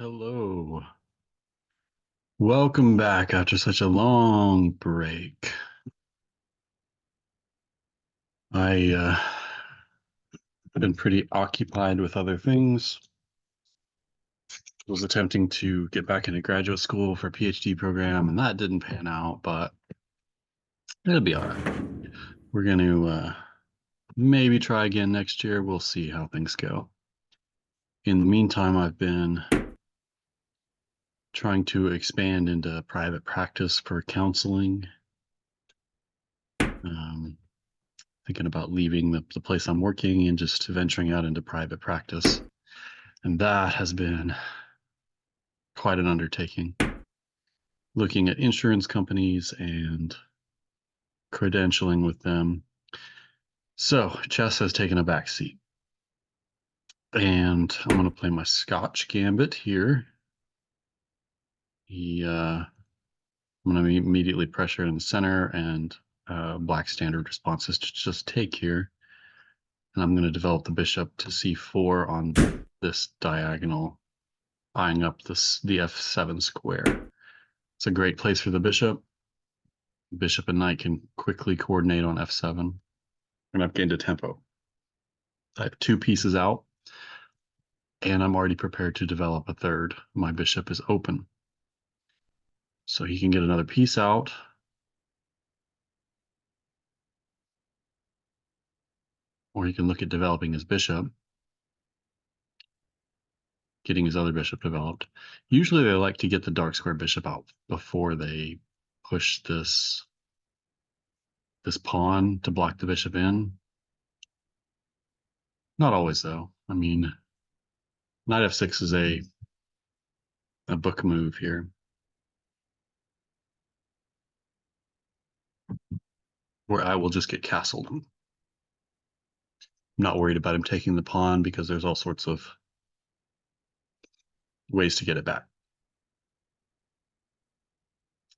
Hello. Welcome back after such a long break. I've been pretty occupied with other things. Was attempting to get back into graduate school for a PhD program, and that didn't pan out, but it'll be all right. We're going to maybe try again next year. We'll see how things go. In the meantime, I've been trying to expand into private practice for counseling. Thinking about leaving the place I'm working and just venturing out into private practice. And that has been quite an undertaking. Looking at insurance companies and credentialing with them. So chess has taken a back seat. And I'm going to play my Scotch Gambit here. I'm going to immediately pressure in the center, and black standard responses to just take here. And I'm going to develop the bishop to c4 on this diagonal, eyeing up the f7 square. It's a great place for the bishop. Bishop and knight can quickly coordinate on f7. And I've gained a tempo. I have two pieces out, and I'm already prepared to develop a third. My bishop is open. So he can get another piece out. Or he can look at developing his bishop, getting his other bishop developed. Usually they like to get the dark square bishop out before they push this pawn to block the bishop in. Not always, though. I mean, knight f6 is a book move here. Where I will just get castled. I'm not worried about him taking the pawn because there's all sorts of ways to get it back.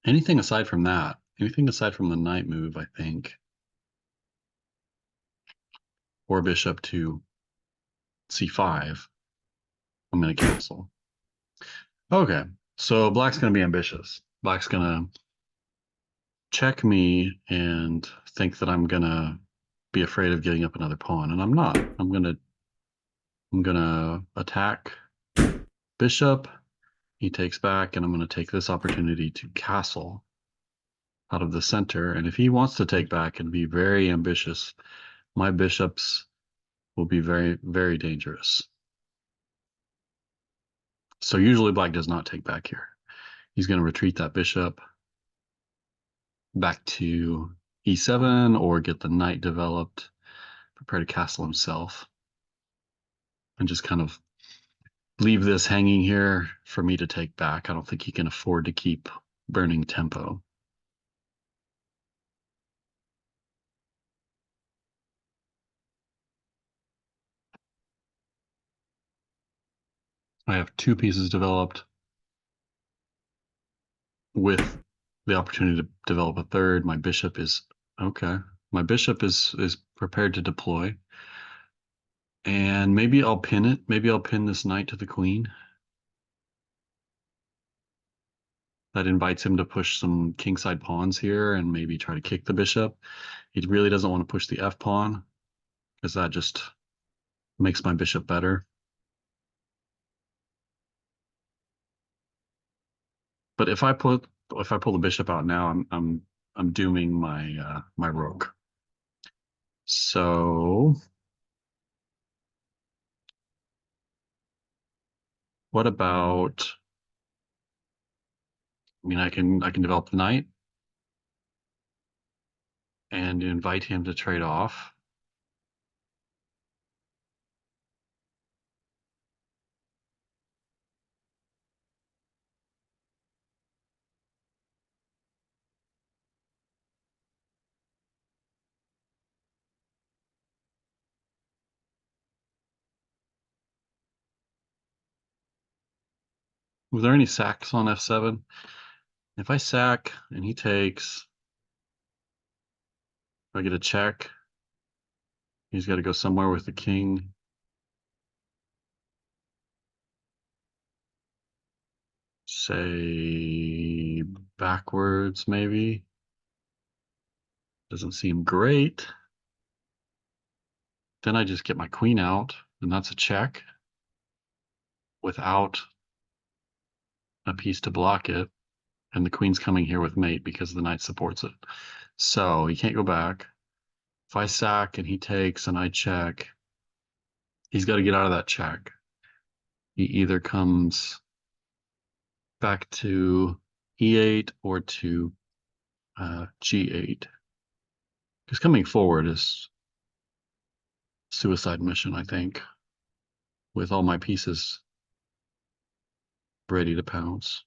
Anything aside from that, anything aside from the knight move, I think, or bishop to c5, I'm going to castle. Okay, so black's going to be ambitious. Black's going to check me and think that I'm going to be afraid of getting up another pawn, and I'm not. I'm going to attack bishop. He takes back, and I'm going to take this opportunity to castle out of the center. And if he wants to take back and be very ambitious, my bishops will be very, very dangerous. So usually black does not take back here. He's going to retreat that bishop back to e7 or get the knight developed, prepare to castle himself, and just kind of leave this hanging here for me to take back. I don't think he can afford to keep burning tempo. I have two pieces developed with the opportunity to develop a third. My bishop is okay. My bishop is prepared to deploy. And maybe I'll pin it. Maybe I'll pin this knight to the queen. That invites him to push some kingside pawns here and maybe try to kick the bishop. He really doesn't want to push the f pawn because that just makes my bishop better. But if I pull the bishop out now, I'm dooming my my rook. So what about, I mean, I can develop the knight and invite him to trade off. Was there any sacks on f7? If I sack and he takes, if I get a check, he's got to go somewhere with the king. say backwards, maybe. Doesn't seem great. Then I just get my queen out, and that's a check without a piece to block it. And the queen's coming here with mate because the knight supports it. So he can't go back. If I sack and he takes and I check, he's got to get out of that check. He either comes back to e8 or to g8. Because coming forward is suicide mission, I think, with all my pieces ready to pounce.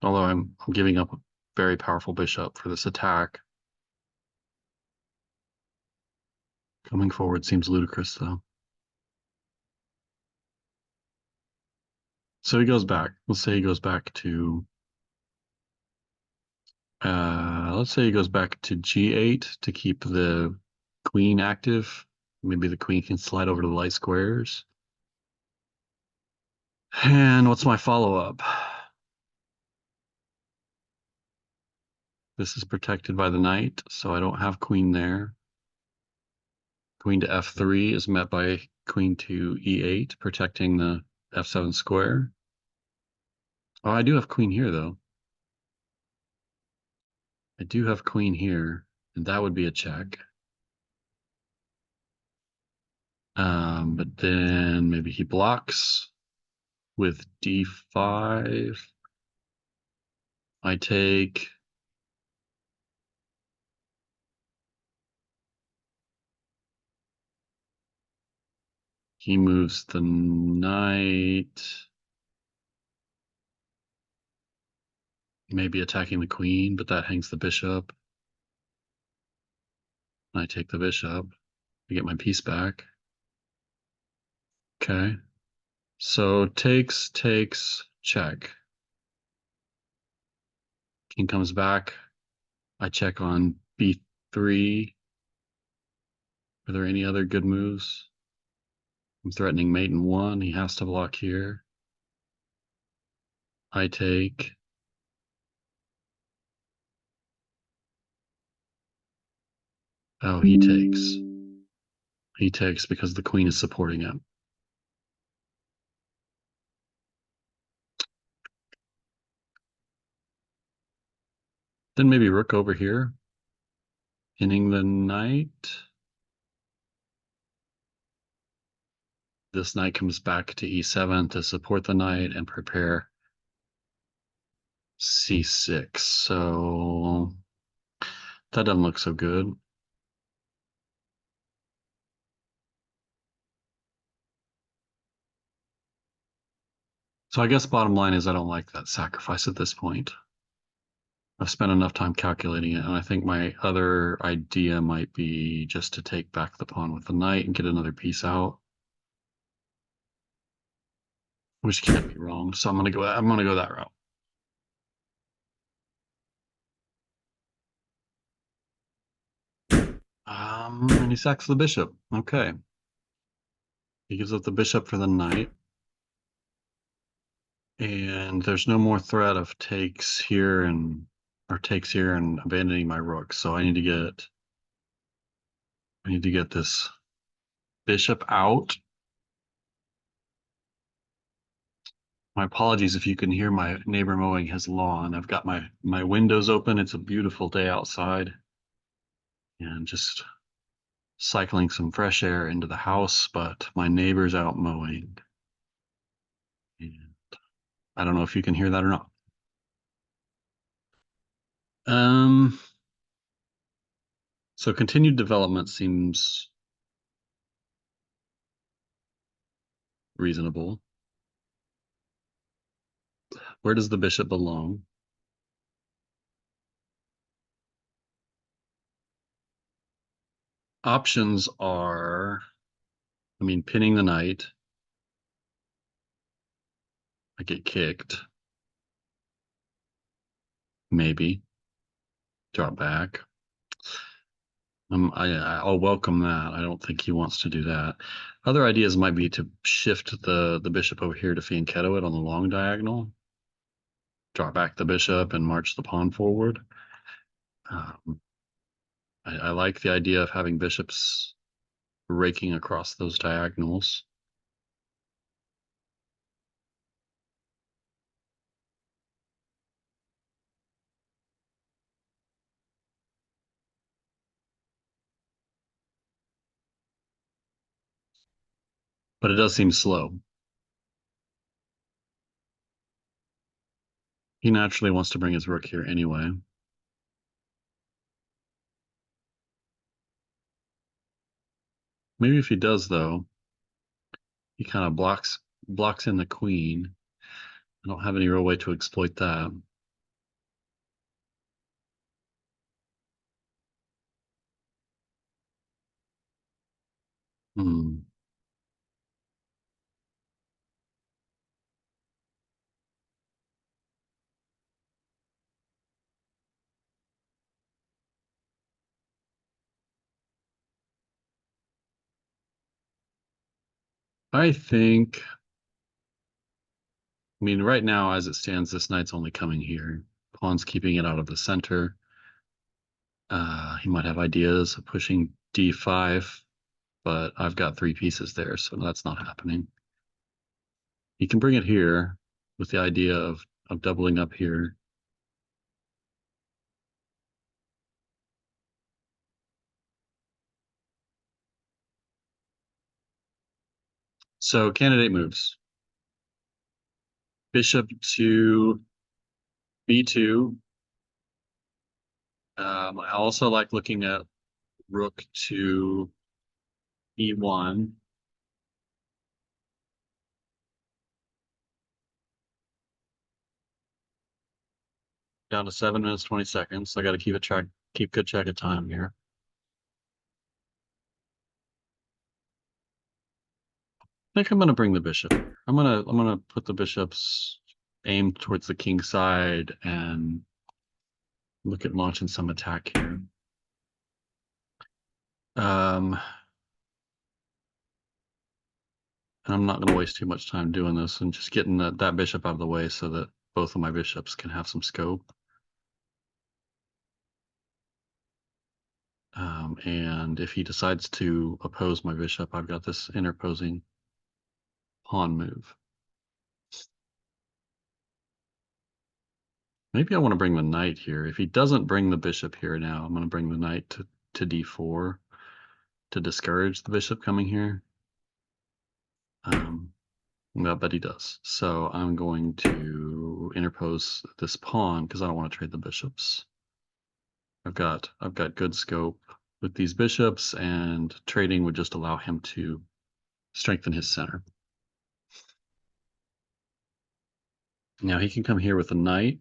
Although I'm giving up a very powerful bishop for this attack. Coming forward seems ludicrous, though. So he goes back. Let's say he goes back to let's say he goes back to g8 to keep the queen active. Maybe the queen can slide over to the light squares. And what's my follow-up? This is protected by the knight, so I don't have queen there. Queen to f3 is met by queen to e8, protecting the f7 square. Oh, I do have queen here, though. I do have queen here, and that would be a check. But then maybe he blocks with d5. I take. He moves the knight. Maybe attacking the queen, but that hangs the bishop. I take the bishop. I get my piece back. Okay. So takes, check. King comes back. I check on b3. Are there any other good moves? I'm threatening mate in 1. He has to block here. I take. Oh, he takes. He takes because the queen is supporting him. Then maybe rook over here, pinning the knight. This knight comes back to e7 to support the knight and prepare c6. So that doesn't look so good. So I guess bottom line is I don't like that sacrifice at this point. I've spent enough time calculating it, and I think my other idea might be just to take back the pawn with the knight and get another piece out, which can't be wrong. So I'm gonna go that route. And he sacks the bishop. Okay. He gives up the bishop for the knight. And there's no more threat of takes here and abandoning my rook. So I need to get this bishop out. My apologies if you can hear my neighbor mowing his lawn. I've got my windows open. It's a beautiful day outside. And just cycling some fresh air into the house, but my neighbor's out mowing. And I don't know if you can hear that or not. So continued development seems reasonable. Where does the bishop belong? Options are, pinning the knight. I get kicked. Maybe. Drop back. I'll welcome that. I don't think he wants to do that. Other ideas might be to shift the bishop over here to fianchetto it on the long diagonal. draw back the bishop and march the pawn forward. Um, I like the idea of having bishops raking across those diagonals. But it does seem slow. He naturally wants to bring his rook here anyway. Maybe if he does, though, he kind of blocks in the queen. I don't have any real way to exploit that. Hmm. I think, I mean, right now, as it stands, this knight's only coming here. Pawn's keeping it out of the center. He might have ideas of pushing d5, but I've got three pieces there, so that's not happening. He can bring it here with the idea of doubling up here. So candidate moves. Bishop to b2. I also like looking at rook to e1. Down to 7 minutes 20 seconds. So I got to keep good track of time here. I think I'm going to bring the bishop. I'm gonna put the bishops aimed towards the king side and look at launching some attack here. And I'm not going to waste too much time doing this and just getting that bishop out of the way so that both of my bishops can have some scope. And if he decides to oppose my bishop, I've got this interposing pawn move. Maybe I want to bring the knight here. If he doesn't bring the bishop here now, I'm going to bring the knight to d4 to discourage the bishop coming here. But he does. So I'm going to interpose this pawn because I don't want to trade the bishops. I've got good scope with these bishops, and trading would just allow him to strengthen his center. Now he can come here with a knight,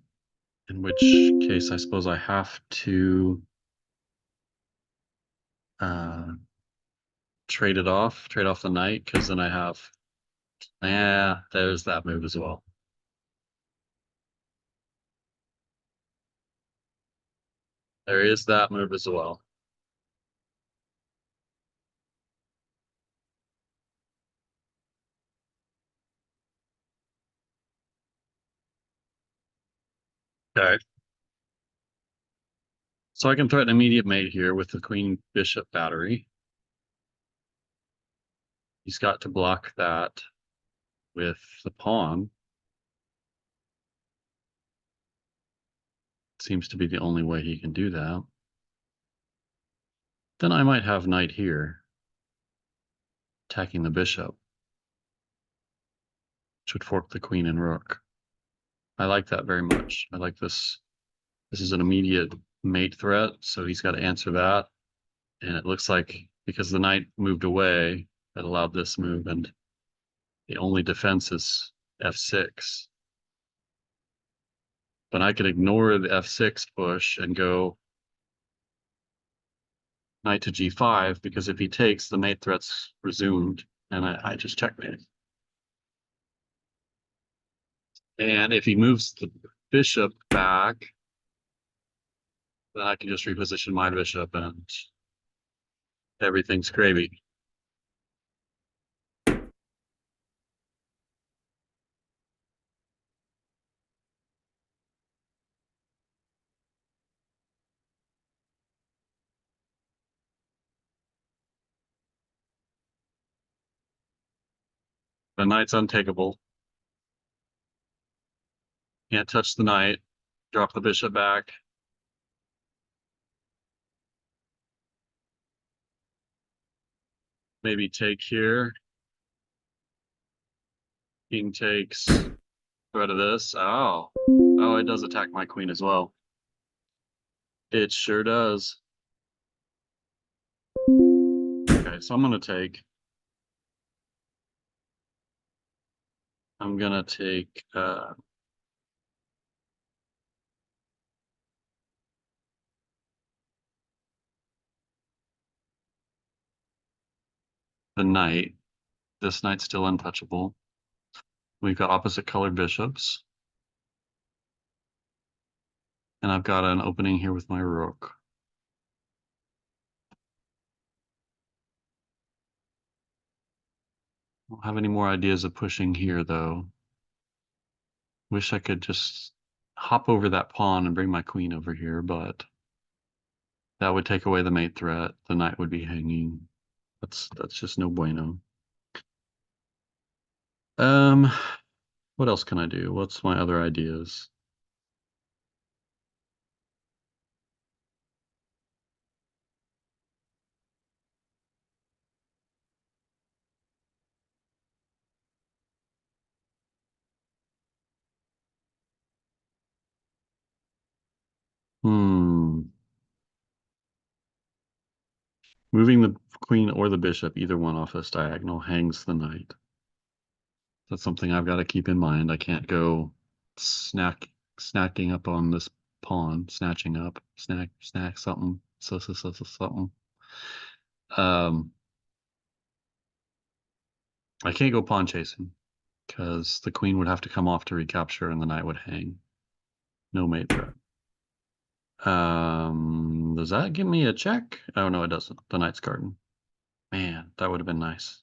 in which case I suppose I have to trade off the knight, because then I have, there's that move as well. There is that move as well. Okay. So I can threaten immediate mate here with the queen bishop battery. He's got to block that with the pawn. Seems to be the only way he can do that. Then I might have knight here, attacking the bishop, which would fork the queen and rook. I like that very much. I like this. This is an immediate mate threat, so he's got to answer that. And it looks like because the knight moved away, that allowed this move, and the only defense is f6. But I could ignore the f6 push and go knight to g5, because if he takes, the mate threat's resumed, and I just checkmate. And if he moves the bishop back, then I can just reposition my bishop and everything's gravy. The knight's untakeable. Can't touch the knight. Drop the bishop back. Maybe take here. King takes. Rid of this. Oh. Oh, it does attack my queen as well. It sure does. Okay, so I'm gonna take. I'm gonna take the knight. This knight's still untouchable. We've got opposite colored bishops. And I've got an opening here with my rook. I don't have any more ideas of pushing here, though. Wish I could just hop over that pawn and bring my queen over here, but that would take away the mate threat. The knight would be hanging. That's just no bueno. Um, what else can I do? What's my other ideas? Hmm. Moving the queen or the bishop, either one off this diagonal, hangs the knight. That's something I've got to keep in mind. I can't go snacking up on this pawn, snatching up, snack something, something. Um, I can't go pawn chasing because the queen would have to come off to recapture and the knight would hang. No mate threat. Does that give me a check? Oh no, it doesn't. The knight's garden. Man, that would have been nice.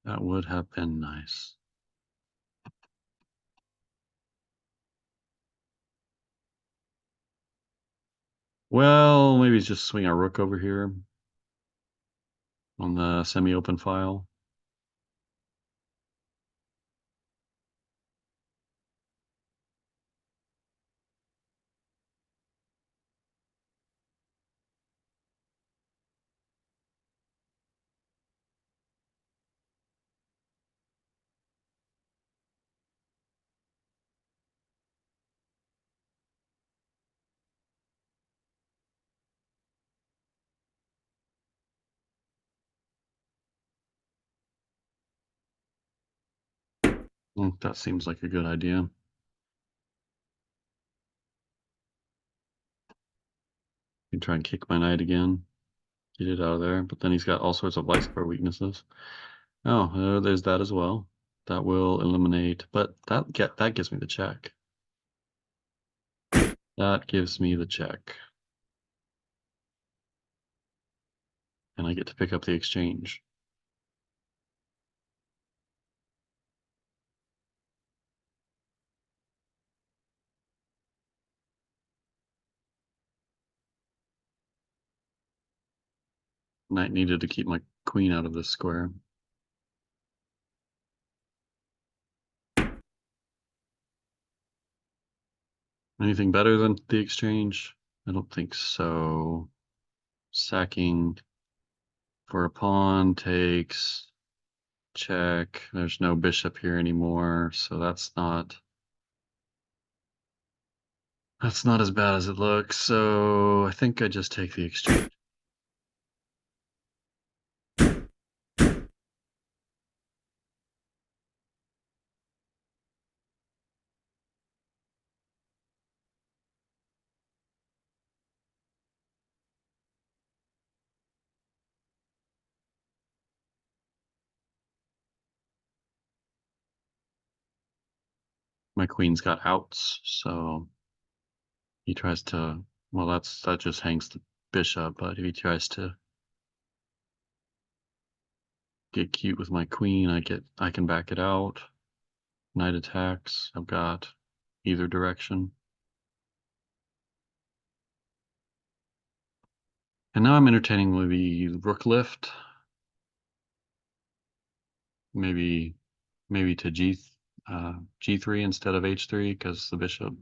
That would have been nice. Well, maybe just swing a rook over here on the semi-open file. That seems like a good idea. You try and kick my knight again, get it out of there, but then he's got all sorts of light square weaknesses. Oh, there's that as well. That will eliminate, but that gives me the check. That gives me the check. And I get to pick up the exchange. Knight needed to keep my queen out of this square. Anything better than the exchange? I don't think so. Sacking for a pawn takes check. There's no bishop here anymore, so that's not as bad as it looks. So I think I just take the exchange. My queen's got outs, so he tries to, well, that just hangs the bishop, but if he tries to get cute with my queen, I can back it out. Knight attacks. I've got either direction. And now I'm entertaining the rook lift. maybe to G3 instead of H3 because the bishop.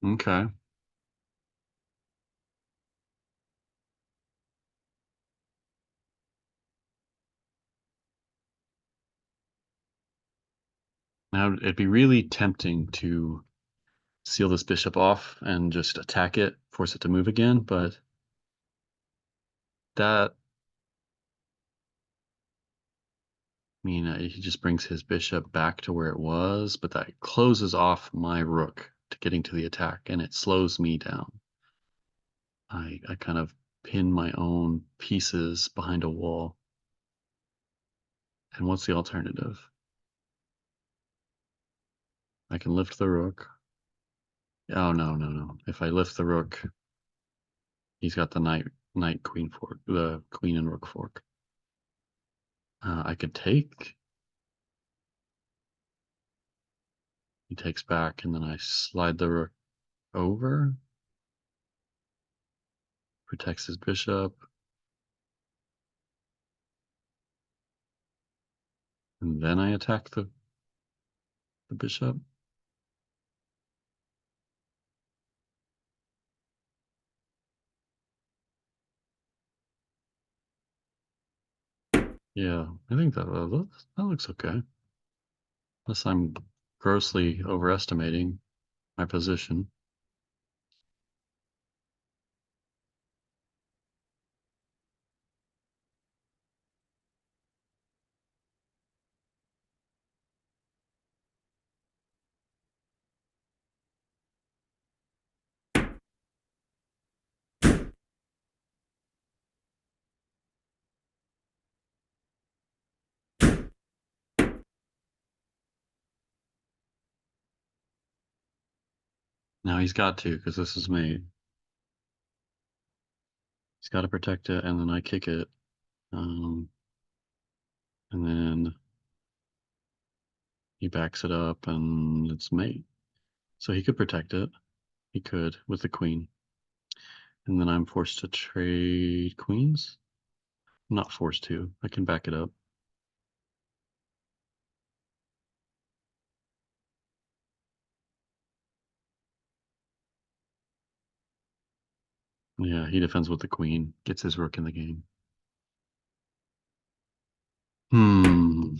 Okay. Now it'd be really tempting to seal this bishop off and just attack it, force it to move again, but that, I mean, he just brings his bishop back to where it was, but that closes off my rook to getting to the attack, and it slows me down. I kind of pin my own pieces behind a wall. And what's the alternative? I can lift the rook. Oh, no. If I lift the rook, he's got the knight queen fork, the queen and rook fork. I could take. He takes back, and then I slide the rook over. Protects his bishop. And then I attack the bishop. Yeah, I think that looks okay. Unless I'm grossly overestimating my position. Now he's got to, because this is mate. He's got to protect it, and then I kick it. And then he backs it up, and it's mate. So he could protect it. He could with the queen. And then I'm forced to trade queens. I'm not forced to. I can back it up. Yeah, he defends with the queen, gets his rook in the game. Hmm.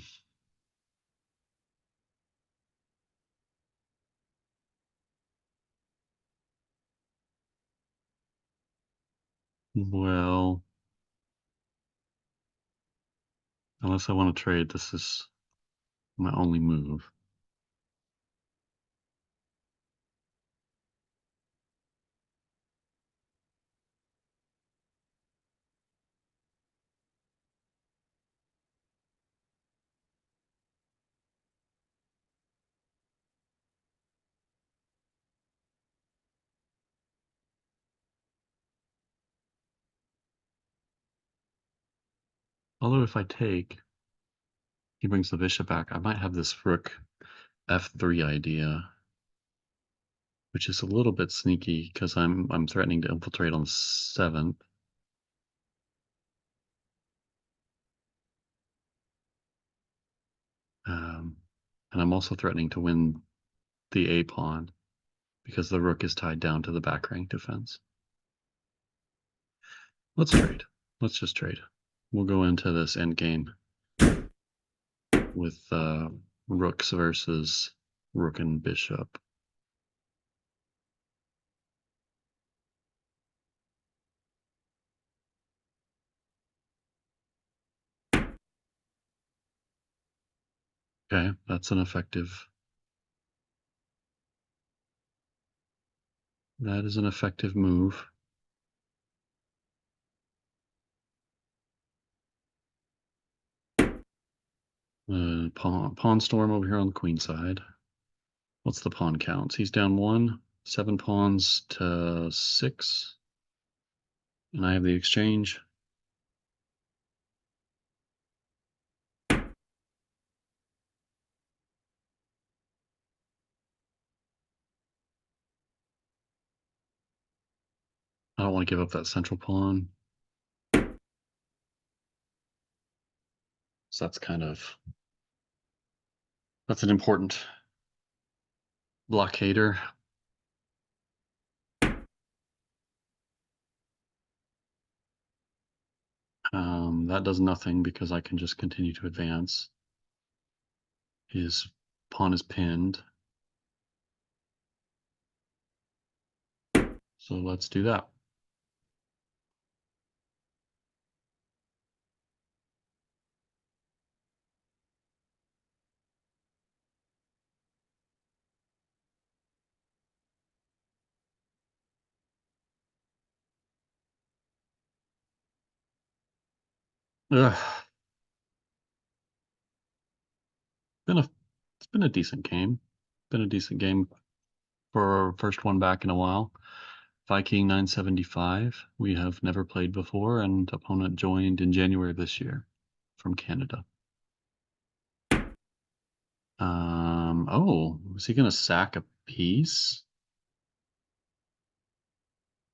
Well, unless I want to trade, this is my only move. Although if I take, he brings the bishop back. I might have this rook f3 idea, which is a little bit sneaky because I'm threatening to infiltrate on the 7th. And I'm also threatening to win the A pawn because the rook is tied down to the back rank defense. Let's trade. Let's just trade. We'll go into this endgame with rooks versus rook and bishop. Okay, that's an effective. That is an effective move. Pawn storm over here on the queen side. What's the pawn counts? He's down 1, 7 pawns to 6. And I have the exchange. want to give up that central pawn. So that's an important blockader. That does nothing because I can just continue to advance. His pawn is pinned. So let's do that. Ugh. It's been a decent game. Been a decent game for our first one back in a while. Viking 975. We have never played before, and opponent joined in January of this year from Canada. Oh, is he gonna sack a piece?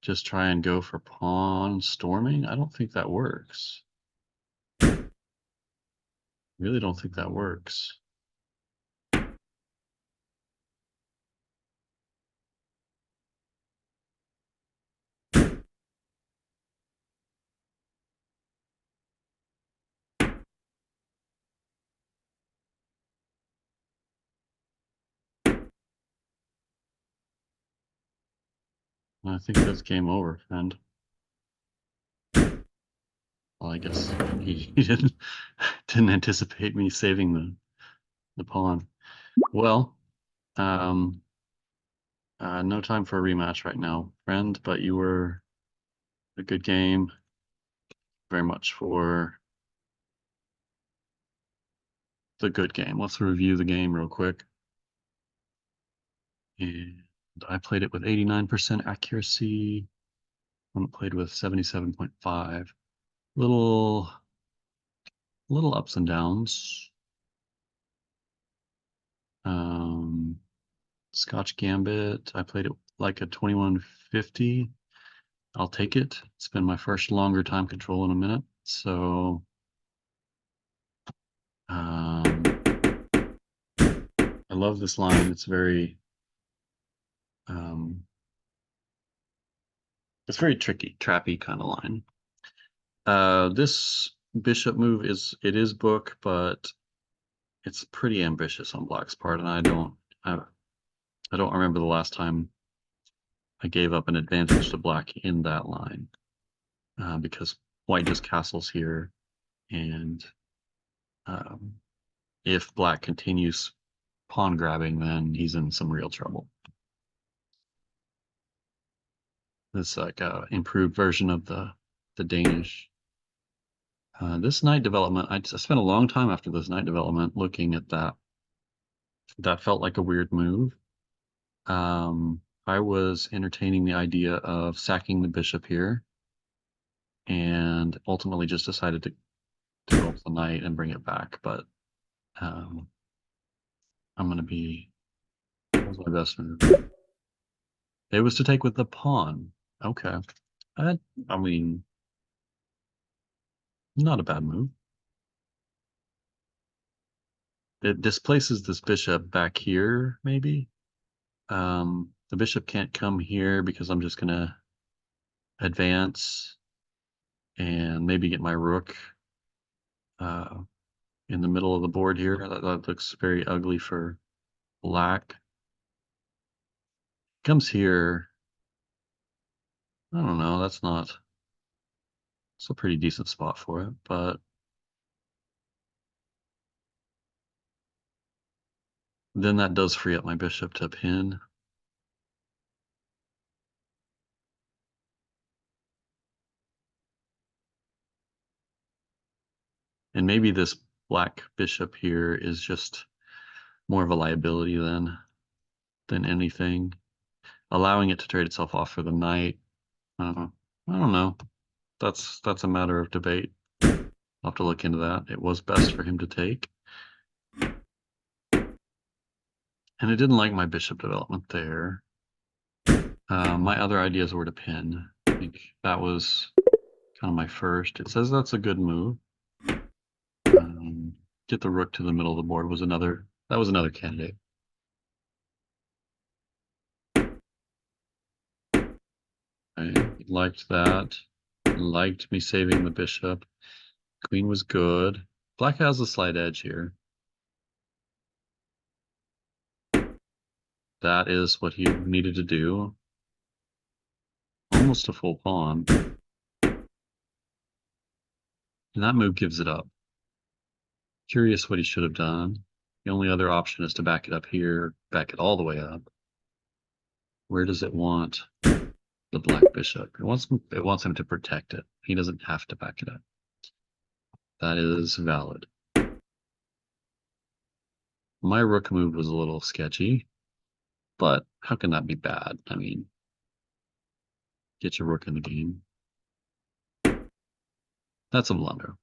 Just try and go for pawn storming? I don't think that works. Really don't think that works. I think that's game over, friend. Well, I guess he didn't anticipate me saving the pawn. Well, no time for a rematch right now, friend, but you were a good game. Very much for the good game. Let's review the game real quick. And I played it with 89% accuracy. One played with 77.5. Little ups and downs. Scotch Gambit, I played it like a 2150. I'll take it. It's been my first longer time control in a minute. So I love this line. It's very tricky, trappy kind of line. This bishop move is book, but it's pretty ambitious on Black's part, and I don't remember the last time I gave up an advantage to Black in that line, because White just castles here, and if Black continues pawn grabbing, then he's in some real trouble. This like a improved version of the Danish. This knight development, I spent a long time after this knight development looking at that. That felt like a weird move. I was entertaining the idea of sacking the bishop here, and ultimately just decided to go up the knight and bring it back. But I'm gonna be. What was my best move? It was to take with the pawn. Okay. I mean, not a bad move. It displaces this bishop back here, maybe. The bishop can't come here because I'm just gonna advance and maybe get my rook in the middle of the board here. That looks very ugly for Black. Comes here. I don't know. It's a pretty decent spot for it, but then that does free up my bishop to pin. And maybe this Black bishop here is just more of a liability than anything. Allowing it to trade itself off for the knight. I don't know. That's a matter of debate. I'll have to look into that. It was best for him to take. And it didn't like my bishop development there. My other ideas were to pin. I think that was kind of my first. It says that's a good move. Get the rook to the middle of the board was another candidate. I liked that. Liked me saving the bishop. Queen was good. Black has a slight edge here. That is what he needed to do. Almost a full pawn. And that move gives it up. Curious what he should have done. The only other option is to back it up here, back it all the way up. Where does it want the black bishop? It wants him to protect it. He doesn't have to back it up. That is valid. My rook move was a little sketchy, but how can that be bad? I mean, get your rook in the game. That's a blunder.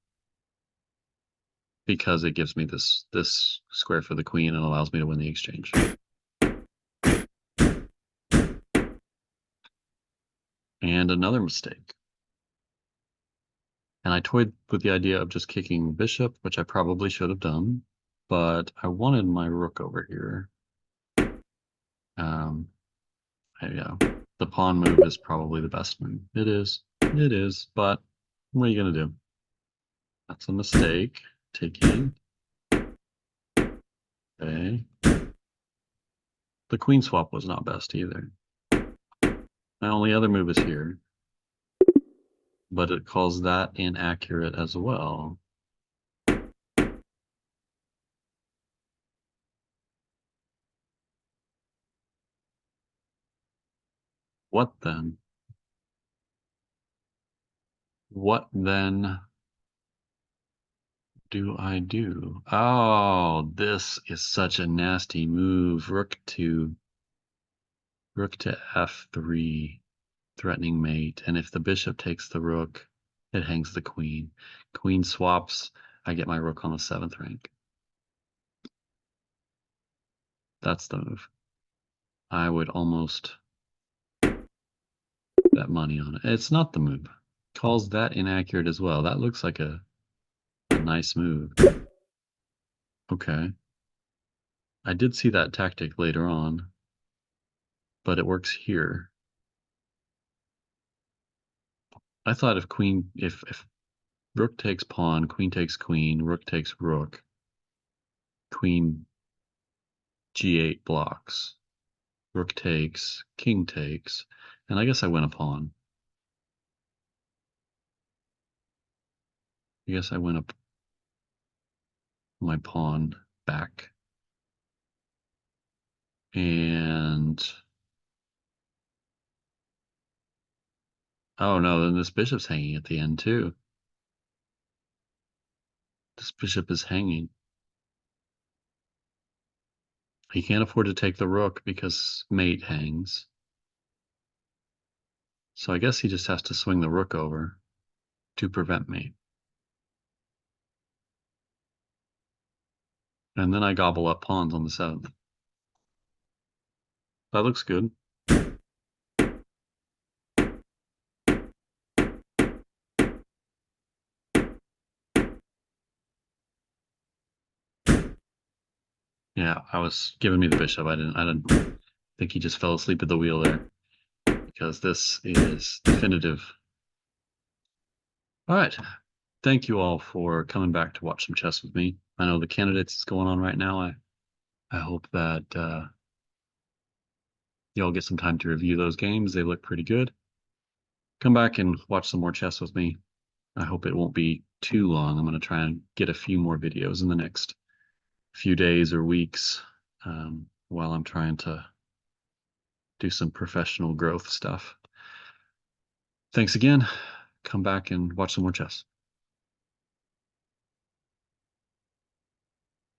Because it gives me this square for the queen and allows me to win the exchange. And another mistake. And I toyed with the idea of just kicking bishop, which I probably should have done, but I wanted my rook over here. Yeah, the pawn move is probably the best move. It is, but what are you gonna do? That's a mistake. Taking. Okay. The queen swap was not best either. My only other move is here, but it calls that inaccurate as well. What then? What then do I do? Oh, this is such a nasty move. Rook to f3, threatening mate. And if the bishop takes the rook, it hangs the queen. Queen swaps, I get my rook on the 7th rank. That's the move. I would almost bet money on it. It's not the move. Calls that inaccurate as well. That looks like a nice move. Okay. I did see that tactic later on, but it works here. I thought if rook takes pawn, queen takes queen, rook takes rook, queen g8 blocks, rook takes, king takes, and I guess I win a pawn. I guess I win up my pawn back. And oh no, then this bishop's hanging at the end too. This bishop is hanging. He can't afford to take the rook because mate hangs. So I guess he just has to swing the rook over to prevent mate. And then I gobble up pawns on the 7th. That looks good. Yeah, I was giving me the bishop. I didn't think he just fell asleep at the wheel there, because this is definitive. All right. Thank you all for coming back to watch some chess with me. I know the candidates is going on right now. I hope that y'all get some time to review those games. They look pretty good. Come back and watch some more chess with me. I hope it won't be too long. I'm going to try and get a few more videos in the next few days or weeks while I'm trying to do some professional growth stuff. Thanks again. Come back and watch some more chess.